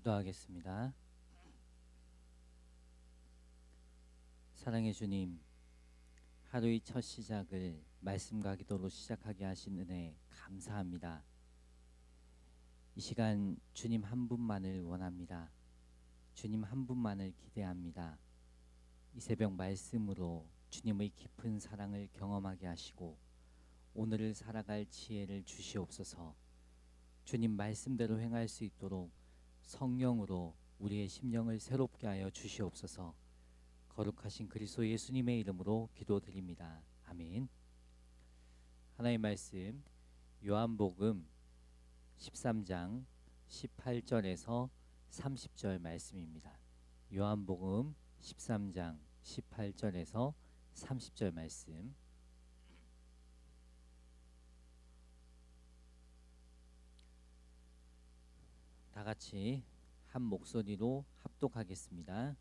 기도하겠습니다. 사랑의 주님, 하루의 첫 시작을 말씀과 기도로 시작하게 하신 은혜 감사합니다. 이 시간 주님 한 분만을 원합니다. 주님 한 분만을 기대합니다. 이 새벽 말씀으로 주님의 깊은 사랑을 경험하게 하시고 오늘을 살아갈 지혜를 주시옵소서. 주님 말씀대로 행할 수 있도록 성령으로 우리의 심령을 새롭게 하여 주시옵소서. 거룩하신 그리스도 예수님의 이름으로 기도드립니다. 아멘. 하나님의 말씀 요한복음 13장 18절에서 30절 말씀입니다. 요한복음 13장 18절에서 30절 말씀. 다 같이 한 목소리로 합독하겠습니다.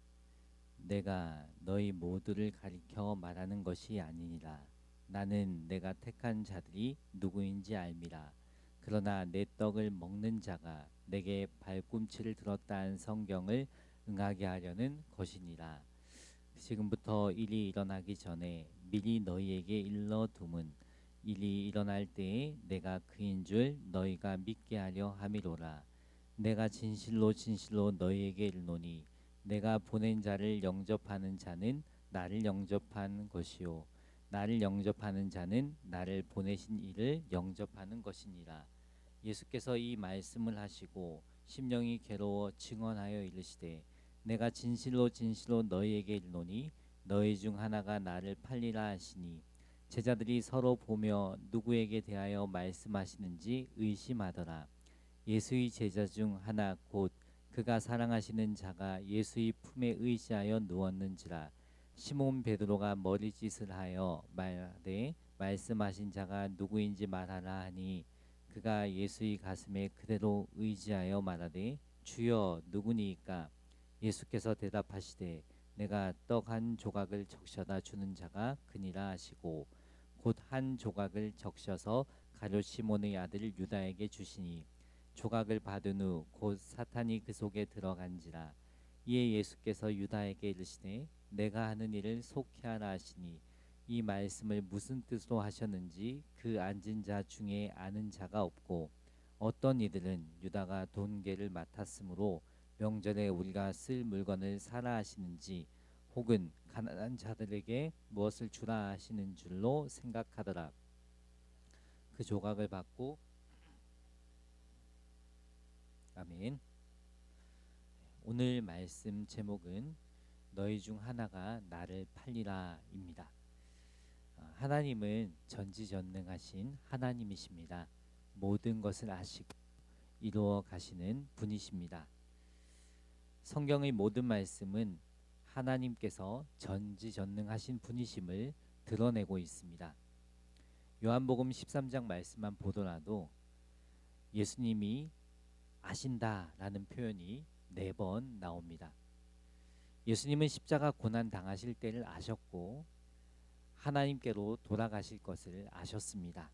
내가 너희 모두를 가리켜 말하는 것이 아니니라. 나는 내가 택한 자들이 누구인지 알미라. 그러나 내 떡을 먹는 자가 내게 발꿈치를 들었다 한 성경을 응하게 하려는 것이니라. 지금부터 일이 일어나기 전에 미리 너희에게 일러둠은 일이 일어날 때에 내가 그인 줄 너희가 믿게 하려 함이로라. 내가 진실로 진실로 너희에게 이르노니 내가 보낸 자를 영접하는 자는 나를 영접한 것이요 나를 영접하는 자는 나를 보내신 이를 영접하는 것이니라. 예수께서 이 말씀을 하시고 심령이 괴로워 증언하여 이르시되 내가 진실로 진실로 너희에게 이르노니 너희 중 하나가 나를 팔리라 하시니 제자들이 서로 보며 누구에게 대하여 말씀하시는지 의심하더라. 예수의 제자 중 하나 곧 그가 사랑하시는 자가 예수의 품에 의지하여 누웠는지라. 시몬 베드로가 머리짓을 하여 말하되 말씀하신 자가 누구인지 말하라 하니 그가 예수의 가슴에 그대로 의지하여 말하되 주여 누구니이까. 예수께서 대답하시되 내가 떡 한 조각을 적셔다 주는 자가 그니라 하시고 곧 한 조각을 적셔서 가룟 시몬의 아들 유다에게 주시니 조각을 받은 후 곧 사탄이 그 속에 들어간지라. 이에 예수께서 유다에게 이르시되 내가 하는 일을 속히 하라 하시니 이 말씀을 무슨 뜻으로 하셨는지 그 앉은 자 중에 아는 자가 없고 어떤 이들은 유다가 돈계를 맡았으므로 명절에 우리가 쓸 물건을 사라 하시는지 혹은 가난한 자들에게 무엇을 주라 하시는 줄로 생각하더라. 그 조각을 받고 아멘. 오늘 말씀 제목은 너희 중 하나가 나를 팔리라입니다. 하나님은 전지전능하신 하나님이십니다. 모든 것을 아시고 이루어 가시는 분이십니다. 성경의 모든 말씀은 하나님께서 전지전능하신 분이심을 드러내고 있습니다. 요한복음 13장 말씀만 보더라도 예수님이 아신다라는 표현이 4번 나옵니다. 예수님은 십자가 고난 당하실 때를 아셨고 하나님께로 돌아가실 것을 아셨습니다.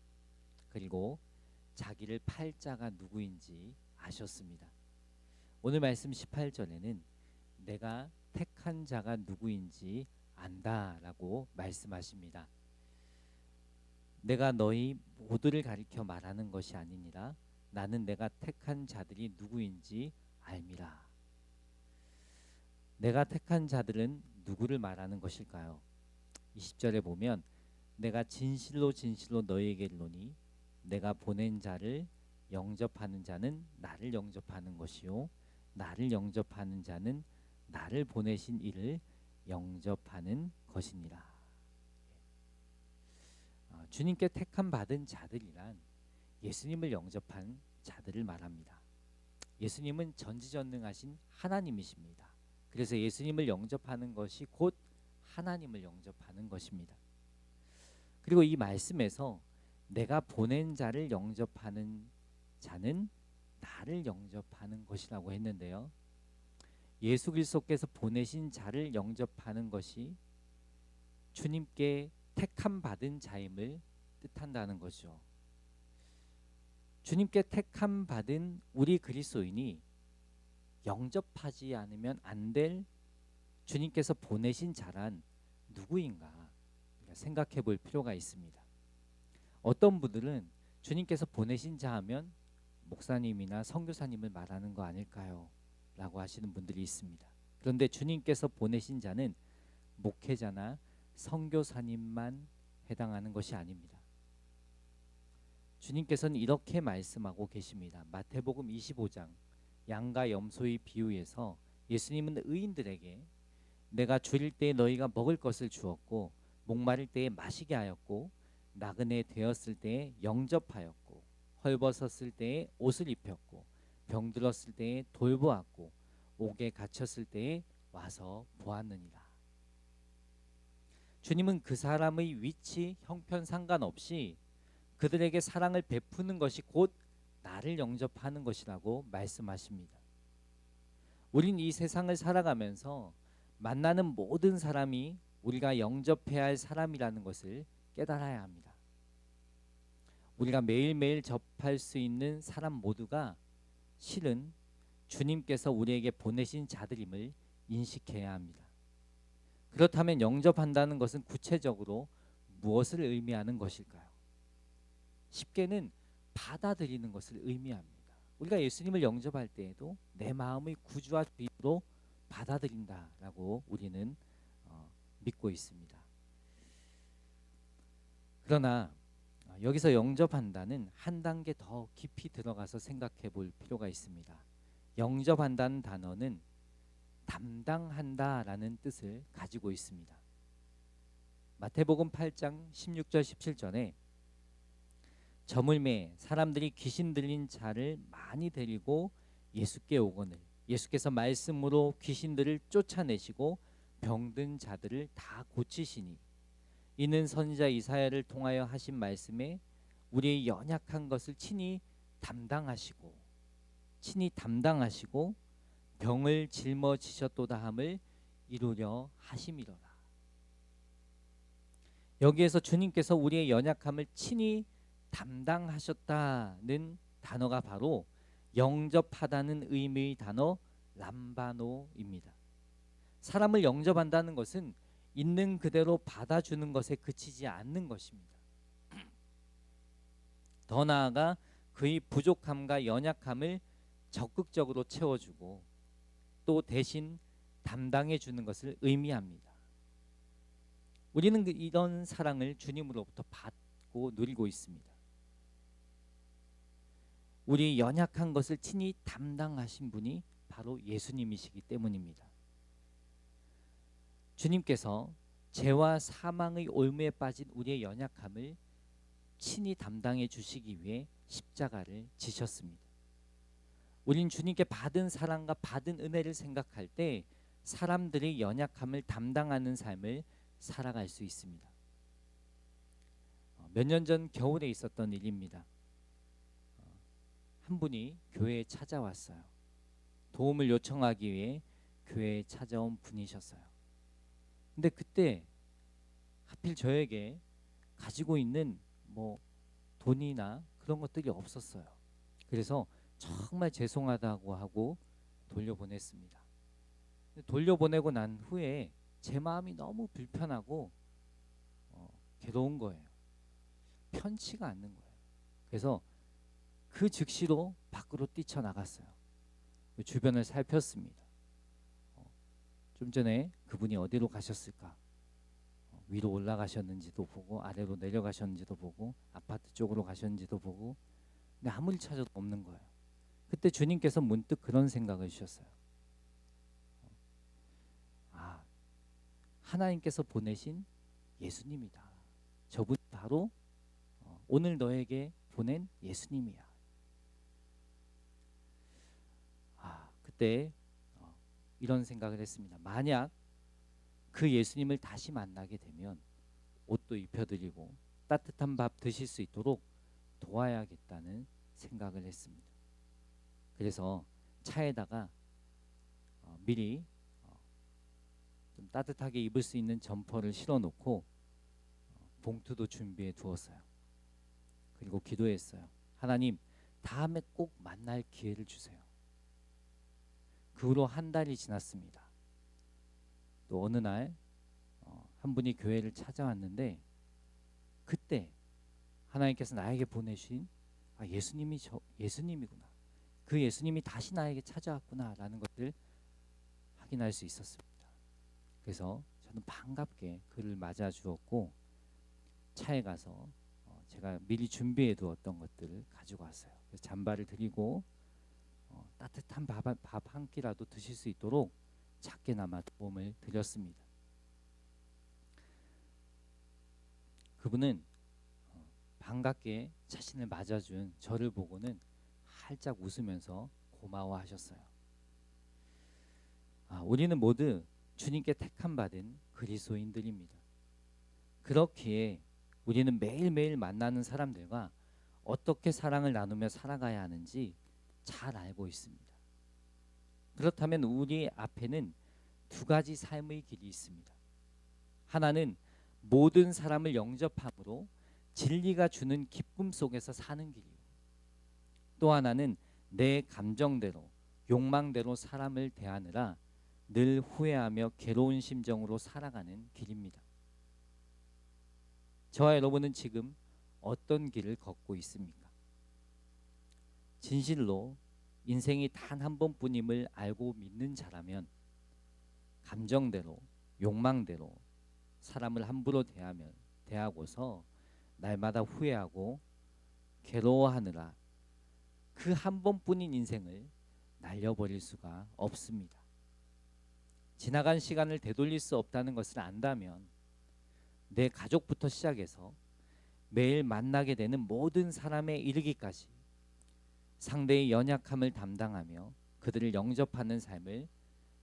그리고 자기를 팔 자가 누구인지 아셨습니다. 오늘 말씀 18절에는 내가 택한 자가 누구인지 안다라고 말씀하십니다. 내가 너희 모두를 가리켜 말하는 것이 아니니라. 나는 내가 택한 자들이 누구인지 알미라. 내가 택한 자들은 누구를 말하는 것일까요? 20절에 보면 내가 진실로 진실로 너희에게 이르노니 내가 보낸 자를 영접하는 자는 나를 영접하는 것이요 나를 영접하는 자는 나를 보내신 이를 영접하는 것이니라. 주님께 택함 받은 자들이란 예수님을 영접한 자들을 말합니다. 예수님은 전지전능하신 하나님이십니다. 그래서 예수님을 영접하는 것이 곧 하나님을 영접하는 것입니다. 그리고 이 말씀에서 내가 보낸 자를 영접하는 자는 나를 영접하는 것이라고 했는데요. 예수 그리스도께서 보내신 자를 영접하는 것이 주님께 택함 받은 자임을 뜻한다는 거죠. 주님께 택함 받은 우리 그리스도인이 영접하지 않으면 안 될 주님께서 보내신 자란 누구인가 생각해 볼 필요가 있습니다. 어떤 분들은 주님께서 보내신 자 하면 목사님이나 선교사님을 말하는 거 아닐까요? 라고 하시는 분들이 있습니다. 그런데 주님께서 보내신 자는 목회자나 선교사님만 해당하는 것이 아닙니다. 주님께서는 이렇게 말씀하고 계십니다. 마태복음 25장 양과 염소의 비유에서 예수님은 의인들에게 내가 줄일 때에 너희가 먹을 것을 주었고 목마를 때에 마시게 하였고 나그네 되었을 때에 영접하였고 헐벗었을 때에 옷을 입혔고 병들었을 때에 돌보았고 옥에 갇혔을 때에 와서 보았느니라. 주님은 그 사람의 위치, 형편 상관없이 그들에게 사랑을 베푸는 것이 곧 나를 영접하는 것이라고 말씀하십니다. 우린 이 세상을 살아가면서 만나는 모든 사람이 우리가 영접해야 할 사람이라는 것을 깨달아야 합니다. 우리가 매일매일 접할 수 있는 사람 모두가 실은 주님께서 우리에게 보내신 자들임을 인식해야 합니다. 그렇다면 영접한다는 것은 구체적으로 무엇을 의미하는 것일까요? 쉽게는 받아들이는 것을 의미합니다. 우리가 예수님을 영접할 때에도 내 마음의 구주와 주인으로 받아들인다라고 우리는 믿고 있습니다. 그러나 여기서 영접한다는 한 단계 더 깊이 들어가서 생각해 볼 필요가 있습니다. 영접한다는 단어는 담당한다라는 뜻을 가지고 있습니다. 마태복음 8장 16절 17절에 저물매 사람들이 귀신 들린 자를 많이 데리고 예수께 오거늘 예수께서 말씀으로 귀신들을 쫓아내시고 병든 자들을 다 고치시니 이는 선지자 이사야를 통하여 하신 말씀에 우리의 연약한 것을 친히 담당하시고 병을 짊어지셨도다 함을 이루려 하심이로라. 여기에서 주님께서 우리의 연약함을 친히 담당하셨다는 단어가 바로 영접하다는 의미의 단어 람바노입니다. 사람을 영접한다는 것은 있는 그대로 받아주는 것에 그치지 않는 것입니다. 더 나아가 그의 부족함과 연약함을 적극적으로 채워주고 또 대신 담당해 주는 것을 의미합니다. 우리는 이런 사랑을 주님으로부터 받고 누리고 있습니다. 우리 연약한 것을 친히 담당하신 분이 바로 예수님이시기 때문입니다. 주님께서 죄와 사망의 올무에 빠진 우리의 연약함을 친히 담당해 주시기 위해 십자가를 지셨습니다. 우린 주님께 받은 사랑과 받은 은혜를 생각할 때 사람들의 연약함을 담당하는 삶을 살아갈 수 있습니다. 몇 년 전 겨울에 있었던 일입니다. 한 분이 교회에 찾아왔어요. 도움을 요청하기 위해 교회에 찾아온 분이셨어요. 근데 그때 하필 저에게 가지고 있는 돈이나 그런 것들이 없었어요. 그래서 정말 죄송하다고 하고 돌려보냈습니다. 돌려보내고 난 후에 제 마음이 너무 불편하고 괴로운 거예요. 편치가 않는 거예요. 그래서 그 즉시로 밖으로 뛰쳐나갔어요. 주변을 살폈습니다. 좀 전에 그분이 어디로 가셨을까? 위로 올라가셨는지도 보고 아래로 내려가셨는지도 보고 아파트 쪽으로 가셨는지도 보고 근데 아무리 찾아도 없는 거예요. 그때 주님께서 문득 그런 생각을 주셨어요. 하나님께서 보내신 예수님이다. 저분 바로 오늘 너에게 보낸 예수님이야. 그때 이런 생각을 했습니다. 만약 그 예수님을 다시 만나게 되면 옷도 입혀드리고 따뜻한 밥 드실 수 있도록 도와야겠다는 생각을 했습니다. 그래서 차에다가 미리 좀 따뜻하게 입을 수 있는 점퍼를 실어 놓고 봉투도 준비해 두었어요. 그리고 기도했어요. 하나님, 다음에 꼭 만날 기회를 주세요. 그 후로 한 달이 지났습니다. 또 어느 날 한 분이 교회를 찾아왔는데 그때 하나님께서 나에게 보내신 예수님이구나. 그 예수님이 다시 나에게 찾아왔구나라는 것을 확인할 수 있었습니다. 그래서 저는 반갑게 그를 맞아 주었고 차에 가서 제가 미리 준비해 두었던 것들을 가지고 왔어요. 그래서 잠바를 드리고 따뜻한 밥 한 끼라도 드실 수 있도록 작게나마 도움을 드렸습니다. 그분은 반갑게 자신을 맞아준 저를 보고는 활짝 웃으면서 고마워하셨어요. 우리는 모두 주님께 택함 받은 그리스도인들입니다. 그렇기에 우리는 매일매일 만나는 사람들과 어떻게 사랑을 나누며 살아가야 하는지 잘 알고 있습니다. 그렇다면 우리 앞에는 두 가지 삶의 길이 있습니다. 하나는 모든 사람을 영접함으로 진리가 주는 기쁨 속에서 사는 길이요. 또 하나는 내 감정대로 욕망대로 사람을 대하느라 늘 후회하며 괴로운 심정으로 살아가는 길입니다. 저와 여러분은 지금 어떤 길을 걷고 있습니까? 진실로 인생이 단 한 번뿐임을 알고 믿는 자라면 감정대로 욕망대로 사람을 함부로 대하고서 날마다 후회하고 괴로워하느라 그 한 번뿐인 인생을 날려버릴 수가 없습니다. 지나간 시간을 되돌릴 수 없다는 것을 안다면 내 가족부터 시작해서 매일 만나게 되는 모든 사람에 이르기까지 상대의 연약함을 담당하며 그들을 영접하는 삶을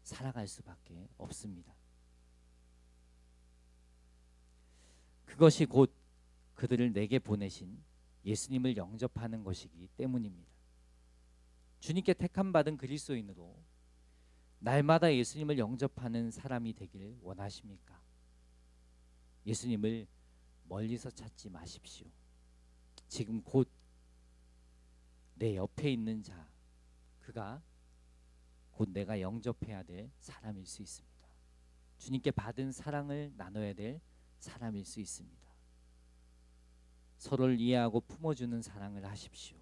살아갈 수밖에 없습니다. 그것이 곧 그들을 내게 보내신 예수님을 영접하는 것이기 때문입니다. 주님께 택함 받은 그리스도인으로 날마다 예수님을 영접하는 사람이 되길 원하십니까? 예수님을 멀리서 찾지 마십시오. 지금 곧 내 옆에 있는 자, 그가 곧 내가 영접해야 될 사람일 수 있습니다. 주님께 받은 사랑을 나눠야 될 사람일 수 있습니다. 서로를 이해하고 품어주는 사랑을 하십시오.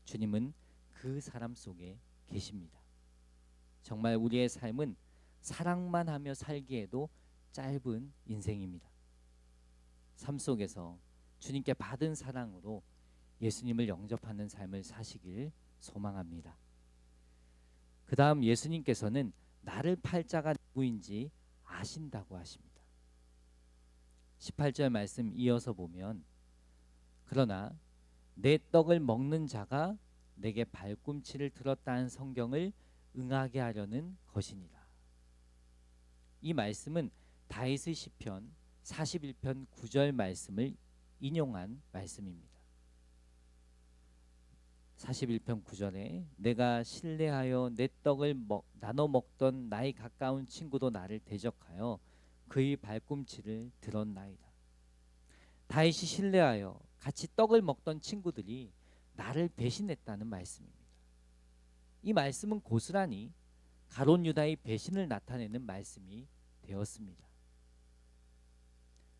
주님은 그 사람 속에 계십니다. 정말 우리의 삶은 사랑만 하며 살기에도 짧은 인생입니다. 삶 속에서 주님께 받은 사랑으로 예수님을 영접하는 삶을 사시길 소망합니다. 그 다음 예수님께서는 나를 팔 자가 누구인지 아신다고 하십니다. 18절 말씀 이어서 보면 그러나 내 떡을 먹는 자가 내게 발꿈치를 들었다는 성경을 응하게 하려는 것이니라. 이 말씀은 다윗의 시편 41편 9절 말씀을 인용한 말씀입니다. 41편 9절에 내가 신뢰하여 내 떡을 나눠 먹던 나의 가까운 친구도 나를 대적하여 그의 발꿈치를 들었나이다. 다윗이 신뢰하여 같이 떡을 먹던 친구들이 나를 배신했다는 말씀입니다. 이 말씀은 고스란히 가룟 유다의 배신을 나타내는 말씀이 되었습니다.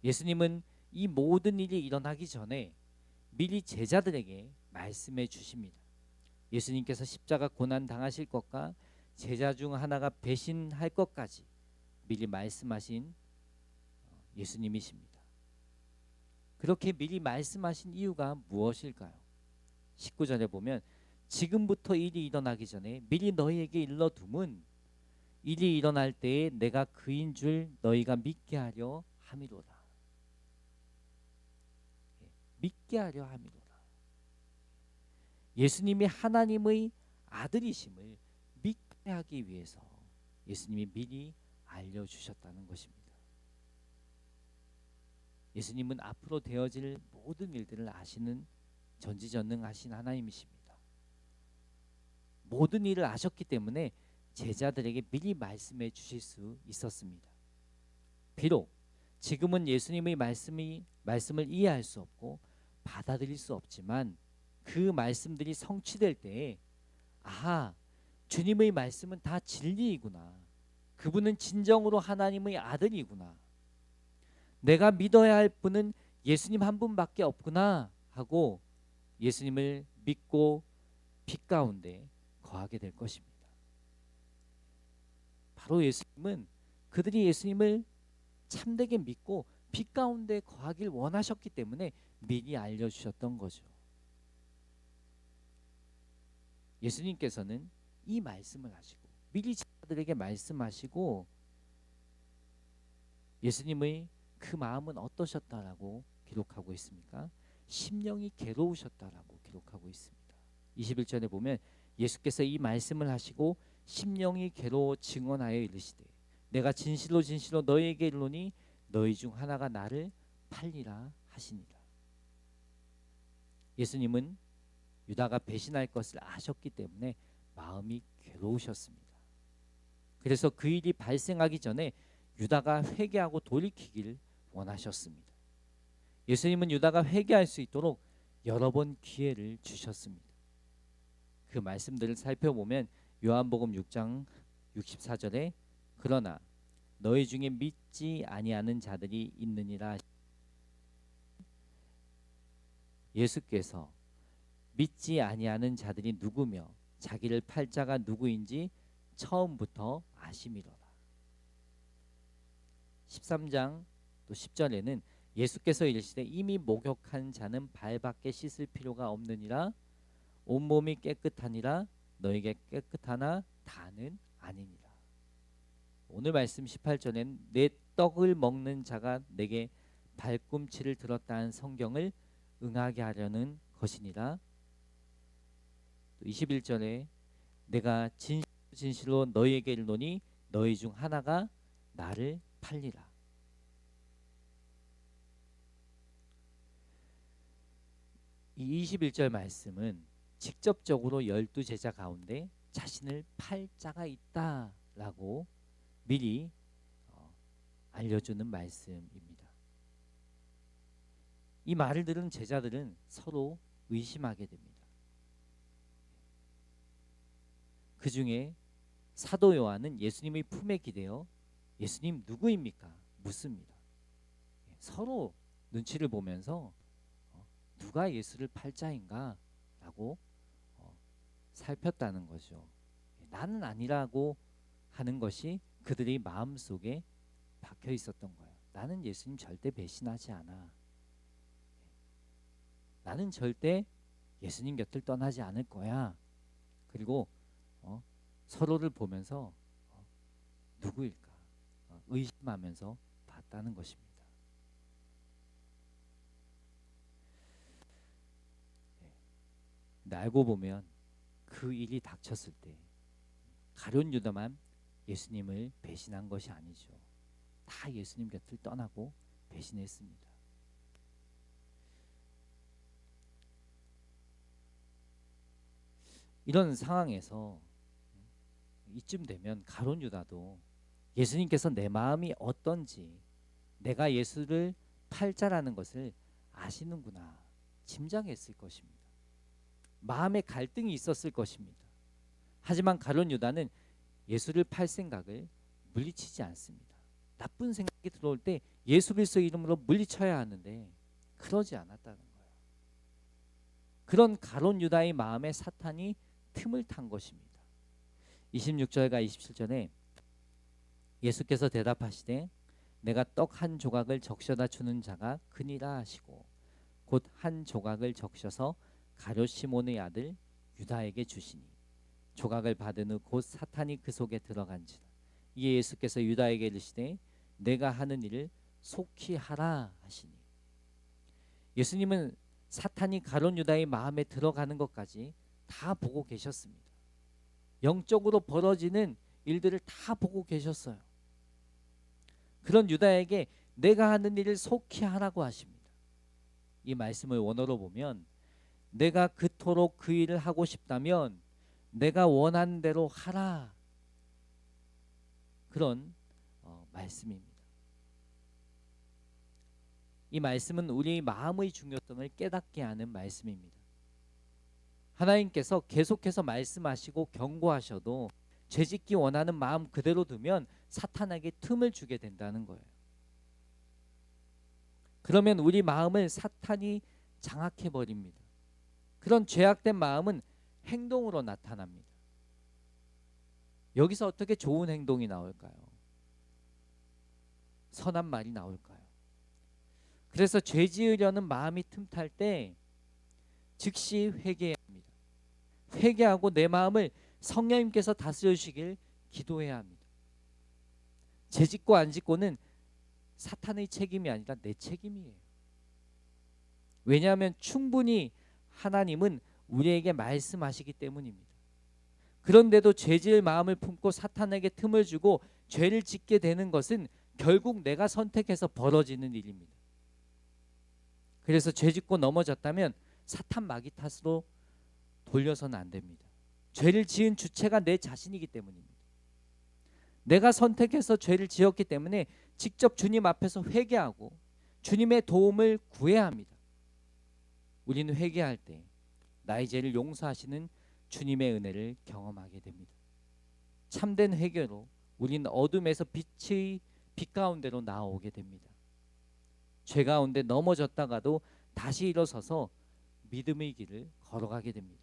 예수님은 이 모든 일이 일어나기 전에 미리 제자들에게 말씀해 주십니다. 예수님께서 십자가 고난 당하실 것과 제자 중 하나가 배신할 것까지 미리 말씀하신 예수님이십니다. 그렇게 미리 말씀하신 이유가 무엇일까요? 19절에 보면 지금부터 일이 일어나기 전에 미리 너희에게 일러둠은 일이 일어날 때에 내가 그인 줄 너희가 믿게 하려 함이로다. 믿게 하려 함이로다. 예수님이 하나님의 아들이심을 믿게 하기 위해서 예수님이 미리 알려주셨다는 것입니다. 예수님은 앞으로 되어질 모든 일들을 아시는 전지전능하신 하나님이십니다. 모든 일을 아셨기 때문에 제자들에게 미리 말씀해 주실 수 있었습니다. 비록 지금은 예수님의 말씀을 이해할 수 없고 받아들일 수 없지만 그 말씀들이 성취될 때에 아하, 주님의 말씀은 다 진리이구나. 그분은 진정으로 하나님의 아들이구나. 내가 믿어야 할 분은 예수님 한 분밖에 없구나 하고 예수님을 믿고 빛 가운데 거하게 될 것입니다. 바로 예수님은 그들이 예수님을 참되게 믿고 빛 가운데 거하길 원하셨기 때문에 미리 알려주셨던 거죠. 예수님께서는 이 말씀을 하시고 미리 제자들에게 말씀하시고 예수님의 그 마음은 어떠셨다라고 기록하고 있습니까? 심령이 괴로우셨다라고 기록하고 있습니다. 21절에 보면 예수께서 이 말씀을 하시고 심령이 괴로워 증언하여 이르시되 내가 진실로 진실로 너희에게 이르노니 너희 중 하나가 나를 팔리라 하시니라. 예수님은 유다가 배신할 것을 아셨기 때문에 마음이 괴로우셨습니다. 그래서 그 일이 발생하기 전에 유다가 회개하고 돌이키길 원하셨습니다. 예수님은 유다가 회개할 수 있도록 여러 번 기회를 주셨습니다. 그 말씀들을 살펴보면 요한복음 6장 64절에 그러나 너희 중에 믿지 아니하는 자들이 있느니라. 예수께서 믿지 아니하는 자들이 누구며 자기를 팔 자가 누구인지 처음부터 아심이로라. 13장 또 10절에는 예수께서 이르시되 이미 목욕한 자는 발밖에 씻을 필요가 없느니라. 온몸이 깨끗하니라. 너에게 깨끗하나 다는 아니니라. 오늘 말씀 18절에는 내 떡을 먹는 자가 내게 발꿈치를 들었다는 성경을 응하게 하려는 것이니라. 또 21절에 내가 진실로 너희에게 이르노니 너희 중 하나가 나를 팔리라. 이 21절 말씀은 직접적으로 12제자 가운데 자신을 팔 자가 있다라고 미리 알려주는 말씀입니다. 이 말을 들은 제자들은 서로 의심하게 됩니다. 그 중에 사도 요한은 예수님의 품에 기대어 예수님 누구입니까? 묻습니다. 서로 눈치를 보면서 누가 예수를 팔 자인가? 라고 살폈다는 거죠. 나는 아니라고 하는 것이 그들의 마음속에 박혀 있었던 거예요. 나는 예수님 절대 배신하지 않아. 나는 절대 예수님 곁을 떠나지 않을 거야. 그리고 서로를 보면서 누구일까 의심하면서 봤다는 것입니다. 근데 알고 보면 그 일이 닥쳤을 때 가룟 유다만 예수님을 배신한 것이 아니죠. 다 예수님 곁을 떠나고 배신했습니다. 이런 상황에서 이쯤 되면 가룟 유다도 예수님께서 내 마음이 어떤지 내가 예수를 팔 자라는 것을 아시는구나 짐작했을 것입니다. 마음의 갈등이 있었을 것입니다. 하지만 가룟 유다는 예수를 팔 생각을 물리치지 않습니다. 나쁜 생각이 들어올 때 예수 그리스도 이름으로 물리쳐야 하는데 그러지 않았다는 거예요. 그런 가룟 유다의 마음에 사탄이 틈을 탄 것입니다. 26절과 27절에 예수께서 대답하시되 내가 떡 한 조각을 적셔다 주는 자가 그니라 하시고 곧 한 조각을 적셔서 가룟 시몬의 아들 유다에게 주시니 조각을 받은 후 곧 사탄이 그 속에 들어간지라. 이에 예수께서 유다에게 이르시되 내가 하는 일을 속히 하라 하시니 예수님은 사탄이 가룟 유다의 마음에 들어가는 것까지 다 보고 계셨습니다. 영적으로 벌어지는 일들을 다 보고 계셨어요. 그런 유다에게 내가 하는 일을 속히 하라고 하십니다. 이 말씀을 원어로 보면 내가 그토록 그 일을 하고 싶다면 내가 원하는 대로 하라. 그런 말씀입니다. 이 말씀은 우리의 마음의 중요성을 깨닫게 하는 말씀입니다. 하나님께서 계속해서 말씀하시고 경고하셔도 죄짓기 원하는 마음 그대로 두면 사탄에게 틈을 주게 된다는 거예요. 그러면 우리 마음을 사탄이 장악해 버립니다. 그런 죄악된 마음은 행동으로 나타납니다. 여기서 어떻게 좋은 행동이 나올까요? 선한 말이 나올까요? 그래서 죄 지으려는 마음이 틈탈 때 즉시 회개해야 합니다. 회개하고 내 마음을 성령님께서 다스려주시길 기도해야 합니다. 죄 짓고 안 짓고는 사탄의 책임이 아니라 내 책임이에요. 왜냐하면 충분히 하나님은 우리에게 말씀하시기 때문입니다. 그런데도 죄 지을 마음을 품고 사탄에게 틈을 주고 죄를 짓게 되는 것은 결국 내가 선택해서 벌어지는 일입니다. 그래서 죄 짓고 넘어졌다면 사탄 마귀 탓으로 돌려서는 안 됩니다. 죄를 지은 주체가 내 자신이기 때문입니다. 내가 선택해서 죄를 지었기 때문에 직접 주님 앞에서 회개하고 주님의 도움을 구해야 합니다. 우리는 회개할 때 나의 죄를 용서하시는 주님의 은혜를 경험하게 됩니다. 참된 회개로 우리는 어둠에서 빛 가운데로 나오게 됩니다. 죄 가운데 넘어졌다가도 다시 일어서서 믿음의 길을 걸어가게 됩니다.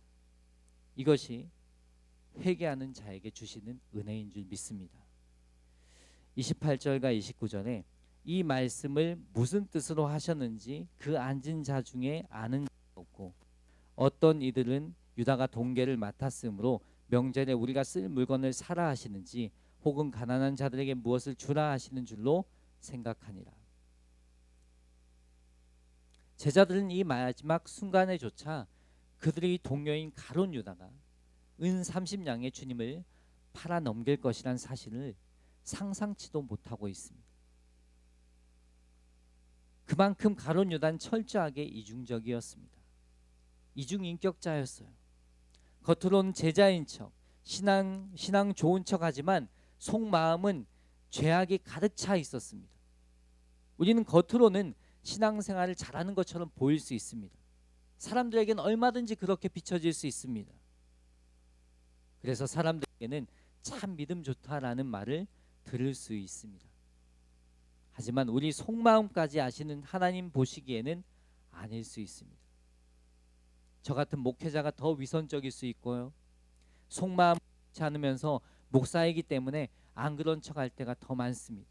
이것이 회개하는 자에게 주시는 은혜인 줄 믿습니다. 28절과 29절에 이 말씀을 무슨 뜻으로 하셨는지 그 앉은 자 중에 아는 자가 없고 어떤 이들은 유다가 동계를 맡았으므로 명절에 우리가 쓸 물건을 사라 하시는지 혹은 가난한 자들에게 무엇을 주라 하시는 줄로 생각하니라. 제자들은 이 마지막 순간에조차 그들의 동료인 가룟 유다가 은 30냥의 주님을 팔아 넘길 것이란 사실을 상상치도 못하고 있습니다. 그만큼 가룟 유다는 철저하게 이중적이었습니다. 이중인격자였어요. 겉으로는 제자인 척, 신앙 좋은 척하지만 속마음은 죄악이 가득 차 있었습니다. 우리는 겉으로는 신앙생활을 잘하는 것처럼 보일 수 있습니다. 사람들에게는 얼마든지 그렇게 비춰질 수 있습니다. 그래서 사람들에게는 참 믿음 좋다라는 말을 들을 수 있습니다. 하지만 우리 속마음까지 아시는 하나님 보시기에는 아닐 수 있습니다. 저 같은 목회자가 더 위선적일 수 있고요. 속마음 그렇지 않으면서 목사이기 때문에 안 그런 척할 때가 더 많습니다.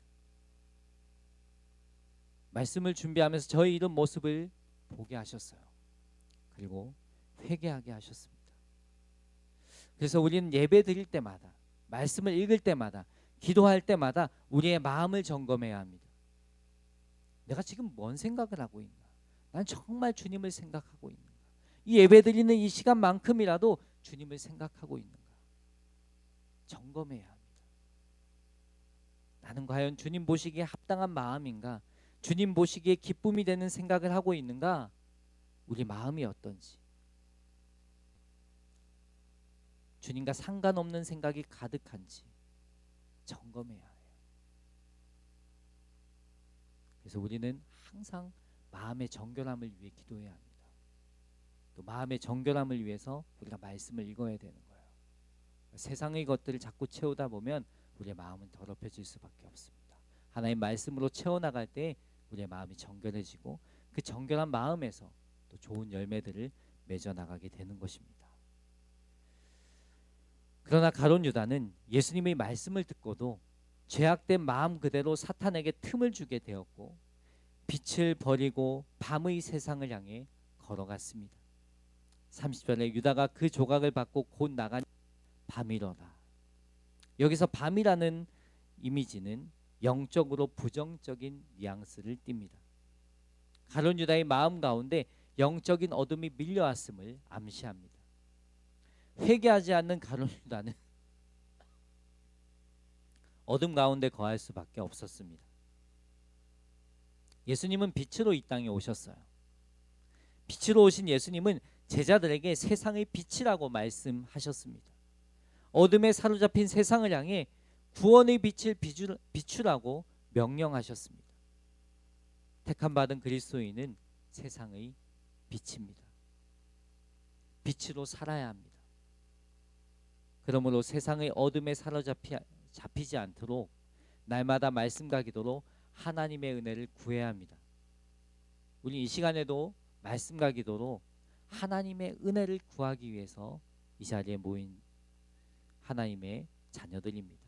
말씀을 준비하면서 저의 이런 모습을 보게 하셨어요. 그리고 회개하게 하셨습니다. 그래서 우리는 예배 드릴 때마다, 말씀을 읽을 때마다, 기도할 때마다 우리의 마음을 점검해야 합니다. 내가 지금 뭔 생각을 하고 있나? 난 정말 주님을 생각하고 있는가? 이 예배 드리는 이 시간만큼이라도 주님을 생각하고 있는가? 점검해야 합니다. 나는 과연 주님 보시기에 합당한 마음인가? 주님 보시기에 기쁨이 되는 생각을 하고 있는가? 우리 마음이 어떤지, 주님과 상관없는 생각이 가득한지 점검해야 해요. 그래서 우리는 항상 마음의 정결함을 위해 기도해야 합니다. 또 마음의 정결함을 위해서 우리가 말씀을 읽어야 되는 거예요. 세상의 것들을 자꾸 채우다 보면 우리의 마음은 더럽혀질 수밖에 없습니다. 하나님 말씀으로 채워나갈 때 우리의 마음이 정결해지고 그 정결한 마음에서 또 좋은 열매들을 맺어 나가게 되는 것입니다. 그러나 가룟 유다는 예수님의 말씀을 듣고도 죄악된 마음 그대로 사탄에게 틈을 주게 되었고 빛을 버리고 밤의 세상을 향해 걸어갔습니다. 30절에 유다가 그 조각을 받고 곧 나가니 밤이로다. 여기서 밤이라는 이미지는 영적으로 부정적인 뉘앙스를 띱니다. 가룟 유다의 마음 가운데 영적인 어둠이 밀려왔음을 암시합니다. 회개하지 않는 가룟 유다는 어둠 가운데 거할 수밖에 없었습니다. 예수님은 빛으로 이 땅에 오셨어요. 빛으로 오신 예수님은 제자들에게 세상의 빛이라고 말씀하셨습니다. 어둠에 사로잡힌 세상을 향해 구원의 빛을 비추라고 명령하셨습니다. 택함 받은 그리스도인은 세상의 빛입니다. 빛으로 살아야 합니다. 그러므로 세상의 어둠에 사로잡히지 않도록 날마다 말씀과 기도로 하나님의 은혜를 구해야 합니다. 우리 이 시간에도 말씀과 기도로 하나님의 은혜를 구하기 위해서 이 자리에 모인 하나님의 자녀들입니다.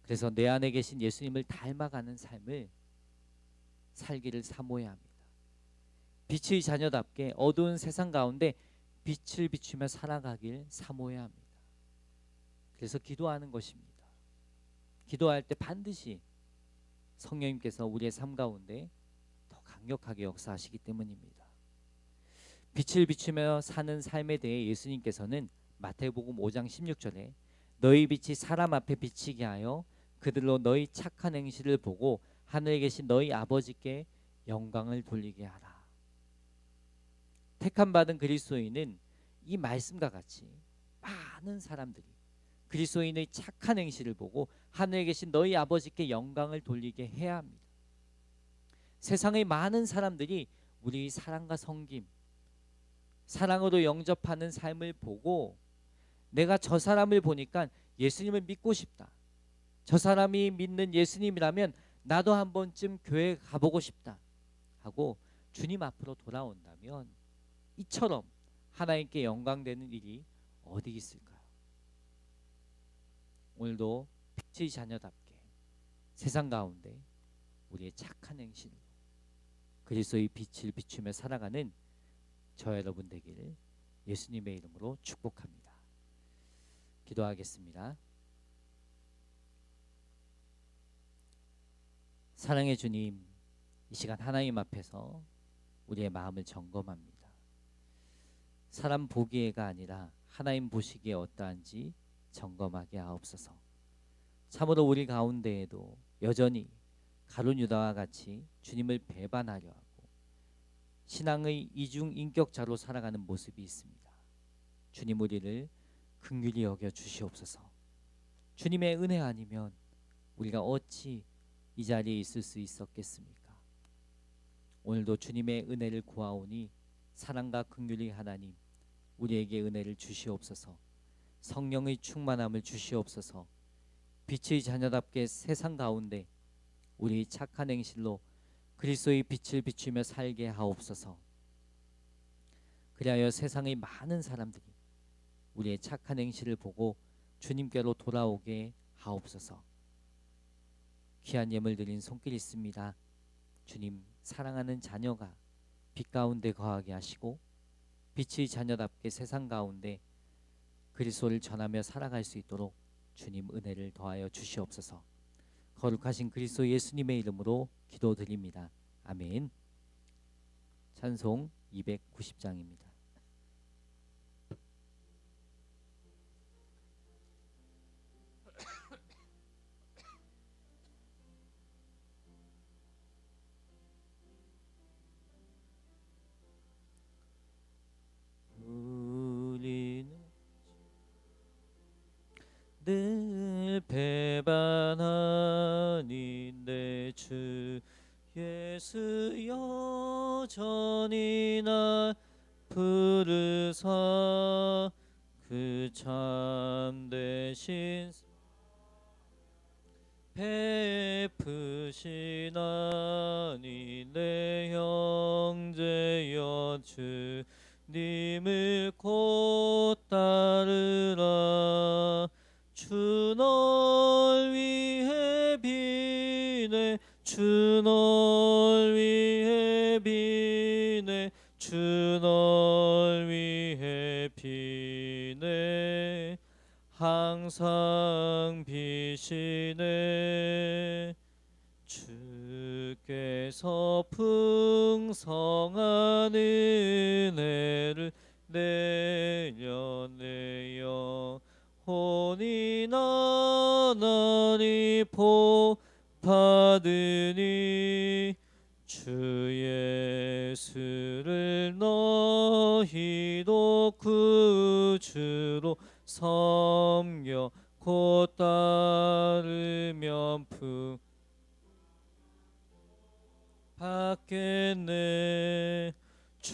그래서 내 안에 계신 예수님을 닮아가는 삶을 살기를 사모해야 합니다. 빛의 자녀답게 어두운 세상 가운데 빛을 비추며 살아가길 사모해야 합니다. 그래서 기도하는 것입니다. 기도할 때 반드시 성령님께서 우리의 삶 가운데 더 강력하게 역사하시기 때문입니다. 빛을 비추며 사는 삶에 대해 예수님께서는 마태복음 5장 16절에 너희 빛이 사람 앞에 비치게 하여 그들로 너희 착한 행실을 보고 하늘에 계신 너희 아버지께 영광을 돌리게 하라. 택함 받은 그리스도인은 이 말씀과 같이 많은 사람들이 그리스도인의 착한 행실을 보고 하늘에 계신 너희 아버지께 영광을 돌리게 해야 합니다. 세상의 많은 사람들이 우리 사랑과 섬김, 사랑으로 영접하는 삶을 보고 내가 저 사람을 보니까 예수님을 믿고 싶다. 저 사람이 믿는 예수님이라면 나도 한 번쯤 교회 가보고 싶다 하고 주님 앞으로 돌아온다면 이처럼 하나님께 영광되는 일이 어디 있을까요? 오늘도 빛의 자녀답게 세상 가운데 우리의 착한 행실로 그리스도의 빛을 비추며 살아가는 저 여러분 되기를 예수님의 이름으로 축복합니다. 기도하겠습니다. 사랑의 주님, 이 시간 하나님 앞에서 우리의 마음을 점검합니다. 사람 보기에가 아니라 하나님 보시기에 어떠한지 점검하게 하옵소서. 참으로 우리 가운데에도 여전히 가룟 유다와 같이 주님을 배반하려 하고 신앙의 이중 인격자로 살아가는 모습이 있습니다. 주님, 우리를 긍휼히 여겨 주시옵소서. 주님의 은혜 아니면 우리가 어찌 이 자리에 있을 수 있었겠습니까? 오늘도 주님의 은혜를 구하오니 사랑과 긍휼의 하나님, 우리에게 은혜를 주시옵소서. 성령의 충만함을 주시옵소서. 빛의 자녀답게 세상 가운데 우리 착한 행실로 그리스도의 빛을 비추며 살게 하옵소서. 그리하여 세상의 많은 사람들이 우리의 착한 행실을 보고 주님께로 돌아오게 하옵소서. 귀한 예물 드린 손길 있습니다. 주님, 사랑하는 자녀가 빛 가운데 거하게 하시고 빛의 자녀답게 세상 가운데 그리스도를 전하며 살아갈 수 있도록 주님 은혜를 더하여 주시옵소서. 거룩하신 그리스도 예수님의 이름으로 기도드립니다. 아멘. 찬송 290장입니다. 늘 배반하니 내 주 예수 여전히 날 부르사 그 참되신 베푸시나니 내 형제여 주님을 곧 따르라. 주 널 위해 비네 주 널 위해 비네 주 널 위해 비네 항상 비시네. 주께서 풍성한 은혜를 내려 내 영혼이 나날이 복받으니 주 예수를 너희도 구주로 섬겨 곧 따르면 받겠네.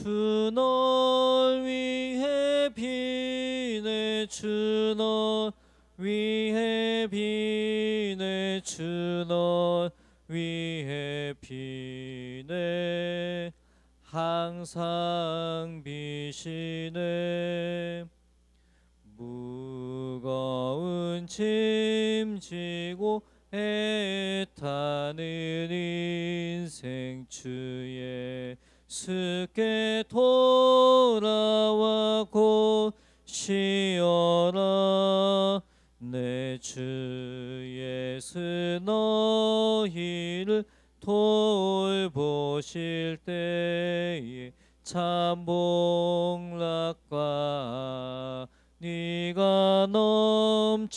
주 널 위해 비네 주 널 위해 비네 주 널 위해 비네 항상 비시네 무거운 짐 지고 애타는 인생 주의 수께 돌아와 곧 쉬어라 내 주 예수 너희를 돌보실 때에 참 복락과 네가 넘치겠네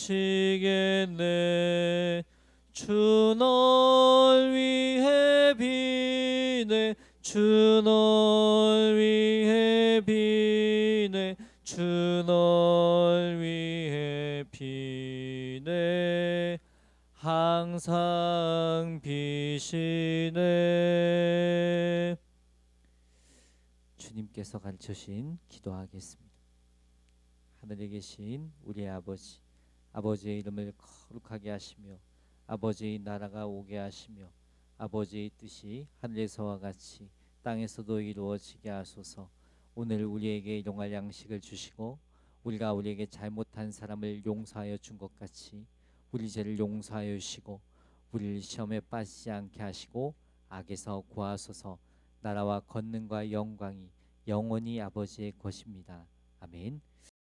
주 널 위해 비네 주 널 위해 비네 주 널 위해 비네 항상 비시네. 주님께서 가르쳐주신 기도하겠습니다. 하늘에 계신 우리 아버지, 아버지의 이름을 거룩하게 하시며 아버지의 나라가 오게 하시며 아버지의 뜻이 하늘에서와 같이 땅에서도 이루어지게 하소서. 오늘 우리에게 일용할 양식을 주시고 우리가 우리에게 잘못한 사람을 용서하여 준 것 같이 우리 죄를 용서하여 주시고 우리를 시험에 빠지지 않게 하시고 악에서 구하소서. 나라와 권능과 영광이 영원히 아버지의 것입니다. 아멘.